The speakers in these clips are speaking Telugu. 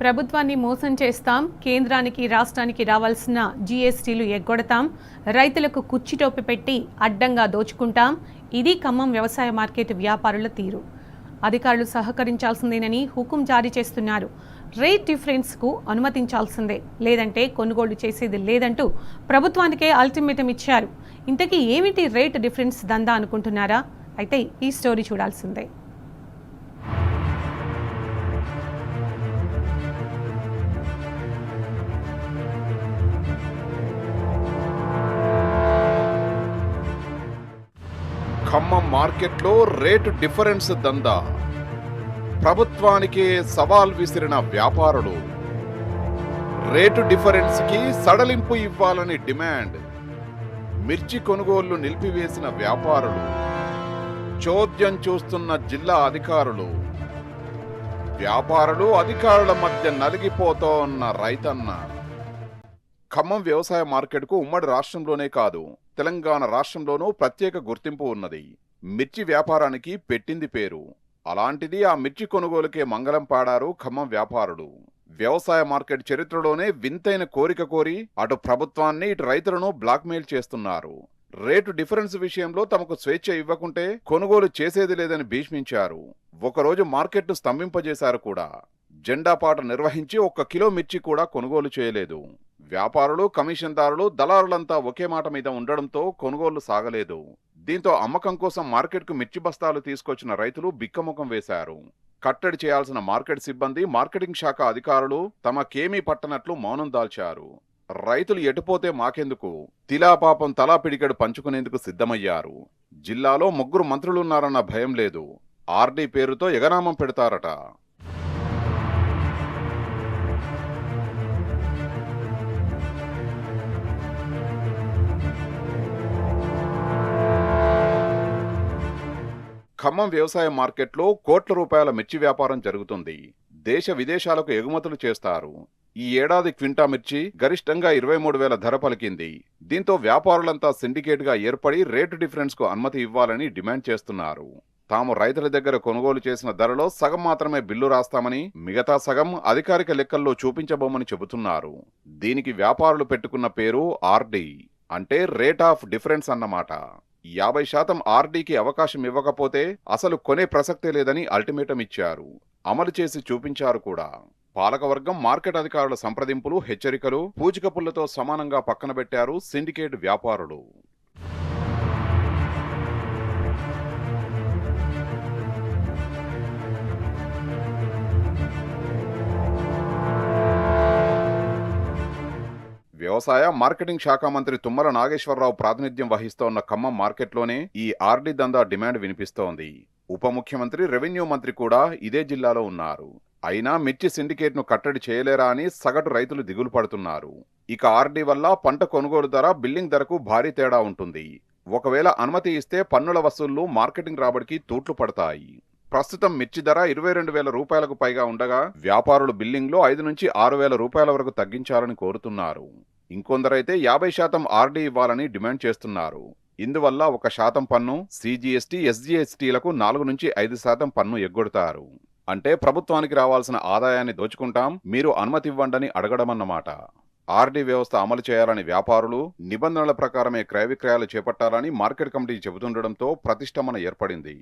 ప్రభుత్వాన్ని మోసం చేస్తాం, కేంద్రానికి రాష్ట్రానికి రావాల్సిన జీఎస్టీలు ఎగ్గొడతాం, రైతులకు కుచ్చిటోపి పెట్టి అడ్డంగా దోచుకుంటాం. ఇది ఖమ్మం వ్యవసాయ మార్కెట్ వ్యాపారుల తీరు. అధికారులు సహకరించాల్సిందేనని హుకుం జారీ చేస్తున్నారు. రేట్ డిఫరెన్స్కు అనుమతించాల్సిందే, లేదంటే కొనుగోలు చేసేది లేదంటూ ప్రభుత్వానికే అల్టిమేటం ఇచ్చారు. ఇంతకీ ఏమిటి రేట్ డిఫరెన్స్ దందా అనుకుంటున్నారా? అయితే ఈ స్టోరీ చూడాల్సిందే. ఖమ్మం మార్కెట్లో రేటు డిఫరెన్స్ దందా. ప్రభుత్వానికే సవాల్ విసిరిన వ్యాపారులు. రేటు డిఫరెన్స్ కి సడలింపు ఇవ్వాలని డిమాండ్. మిర్చి కొనుగోళ్లు నిలిపివేసిన వ్యాపారులు. చోద్యం చూస్తున్న జిల్లా అధికారులు. వ్యాపారులు అధికారుల మధ్య నలిగిపోతోన్న రైతన్న. ఖమ్మం వ్యవసాయ మార్కెట్కు ఉమ్మడి రాష్ట్రంలోనే కాదు, తెలంగాణ రాష్ట్రంలోనూ ప్రత్యేక గుర్తింపు ఉన్నది. మిర్చి వ్యాపారానికి పెట్టింది పేరు. అలాంటిది ఆ మిర్చి కొనుగోలుకే మంగళం పాడారు ఖమ్మం వ్యాపారులు. వ్యవసాయ మార్కెట్ చరిత్రలోనే వింతైన కోరిక కోరి అటు ప్రభుత్వాన్ని ఇటు రైతులను బ్లాక్మెయిల్ చేస్తున్నారు. రేటు డిఫరెన్స్ విషయంలో తమకు స్వేచ్ఛ ఇవ్వకుంటే కొనుగోలు చేసేది లేదని భీష్మించారు. ఒకరోజు మార్కెట్ను స్తంభింపజేశారు కూడా. జెండాపాట నిర్వహించి 1 కిలో మిర్చి కూడా కొనుగోలు చేయలేదు. వ్యాపారులు, కమిషన్దారులు, దళారులంతా ఒకే మాట మీద ఉండడంతో కొనుగోళ్లు సాగలేదు. దీంతో అమ్మకం కోసం మార్కెట్కు మిర్చి బస్తాలు తీసుకొచ్చిన రైతులు బిక్కముఖం వేశారు. కట్టడి చేయాల్సిన మార్కెట్ సిబ్బంది, మార్కెటింగ్ శాఖ అధికారులు తమకేమీ పట్టనట్లు మౌనం దాల్చారు. రైతులు ఎటుపోతే మాకెందుకు, తిలాపాపం తలా పిడికెడు పంచుకునేందుకు సిద్ధమయ్యారు. జిల్లాలో 3 మంత్రులున్నారన్న భయం లేదు. ఆర్డీ పేరుతో ఎగనామం పెడతారట. ఖమ్మం వ్యవసాయ మార్కెట్లో కోట్ల రూపాయల మిర్చి వ్యాపారం జరుగుతుంది. దేశ విదేశాలకు ఎగుమతులు చేస్తారు. ఈ ఏడాది క్వింటా మిర్చి గరిష్టంగా 23,000 ధర పలికింది. దీంతో వ్యాపారులంతా సిండికేట్గా ఏర్పడి రేటు డిఫరెన్స్ కు అనుమతి ఇవ్వాలని డిమాండ్ చేస్తున్నారు. తాము రైతుల దగ్గర కొనుగోలు చేసిన ధరలో సగం మాత్రమే బిల్లు రాస్తామని, మిగతా సగం అధికారిక లెక్కల్లో చూపించబోమని చెబుతున్నారు. దీనికి వ్యాపారులు పెట్టుకున్న పేరు ఆర్డీ, అంటే రేట్ ఆఫ్ డిఫరెన్స్ అన్నమాట. 50% ఆర్డీకి అవకాశం ఇవ్వకపోతే అసలు కొనే ప్రసక్తే లేదని అల్టిమేటం ఇచ్చారు. అమలు చేసి చూపించారు కూడా. పాలకవర్గం, మార్కెట్ అధికారుల సంప్రదింపులు, హెచ్చరికలు పూచిక పుల్లతో సమానంగా పక్కన పెట్టారు సిండికేట్ వ్యాపారులు. వ్యవసాయ మార్కెటింగ్ శాఖ మంత్రి తుమ్మల నాగేశ్వరరావు ప్రాతినిధ్యం వహిస్తోన్న ఖమ్మం మార్కెట్లోనే ఈ ఆర్డీ దందా డిమాండ్ వినిపిస్తోంది. ఉప ముఖ్యమంత్రి, రెవెన్యూ మంత్రి కూడా ఇదే జిల్లాలో ఉన్నారు. అయినా మిర్చి సిండికేట్ను కట్టడి చేయలేరా అని సగటు రైతులు దిగులు పడుతున్నారు. ఇక ఆర్డీ వల్ల పంట కొనుగోలు ధర, బిల్లింగ్ ధరకు భారీ తేడా ఉంటుంది. ఒకవేళ అనుమతి ఇస్తే పన్నుల వసూళ్లు, మార్కెటింగ్ రాబడికి తూట్లు పడతాయి. ప్రస్తుతం మిర్చి ధర 22,000 రూపాయలకు పైగా ఉండగా వ్యాపారులు బిల్లింగ్లో 5 నుంచి 6,000 రూపాయల వరకు తగ్గించాలని కోరుతున్నారు. ఇంకొందరైతే 50% ఆర్డీ ఇవ్వాలని డిమాండ్ చేస్తున్నారు. ఇందువల్ల 1% పన్ను, సిజిఎస్టీ, ఎస్జిఎస్టీలకు 4 నుంచి 5% పన్ను ఎగ్గొడతారు. అంటే ప్రభుత్వానికి రావాల్సిన ఆదాయాన్ని దోచుకుంటాం, మీరు అనుమతి ఇవ్వండని అడగడమన్నమాట. ఆర్డీ వ్యవస్థ అమలు చేయాలని వ్యాపారులు, నిబంధనల ప్రకారమే క్రయ విక్రయాలు చేపట్టాలని మార్కెట్ కమిటీ చెబుతుండడంతో ప్రతిష్టంభన ఏర్పడింది.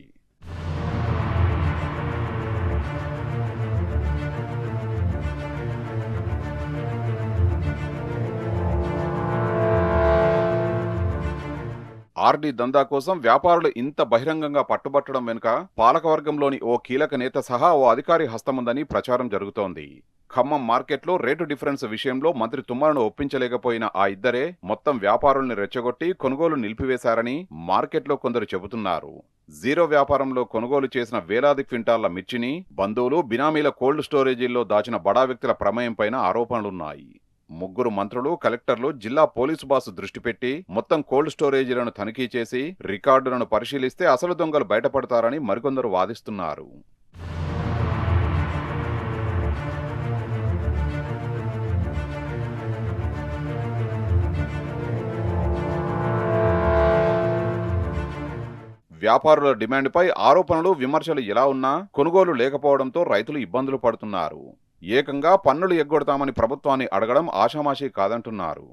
ఆర్డీ దందా కోసం వ్యాపారులు ఇంత బహిరంగంగా పట్టుబట్టడం వెనుక పాలకవర్గంలోని ఓ కీలక నేత సహా ఓ అధికారి హస్తముందని ప్రచారం జరుగుతోంది. ఖమ్మం మార్కెట్లో రేటు డిఫరెన్స్ విషయంలో మంత్రి తుమ్మలను ఒప్పించలేకపోయిన ఆ ఇద్దరే మొత్తం వ్యాపారుల్ని రెచ్చగొట్టి కొనుగోలు నిలిపివేశారని మార్కెట్లో కొందరు చెబుతున్నారు. జీరో వ్యాపారంలో కొనుగోలు చేసిన వేలాది క్వింటాళ్ల మిర్చిని బంధువులు, బినామీల కోల్డ్ స్టోరేజీల్లో దాచిన బడా వ్యక్తుల ప్రమేయంపైన ఆరోపణలున్నాయి. 3 మంత్రులు, కలెక్టర్లు, జిల్లా పోలీసు బాసు దృష్టి పెట్టి మొత్తం కోల్డ్ స్టోరేజీలను తనిఖీ చేసి రికార్డులను పరిశీలిస్తే అసలు దొంగలు బయటపడతారని మరికొందరు వాదిస్తున్నారు. వ్యాపారుల డిమాండ్పై ఆరోపణలు, విమర్శలు ఎలా ఉన్నా కొనుగోలు లేకపోవడంతో రైతులు ఇబ్బందులు పడుతున్నారు. ఏకంగా పన్నులు ఎగ్గొడతామని ప్రభుత్వాన్ని అడగడం ఆషామాషీ కాదంటున్నారు.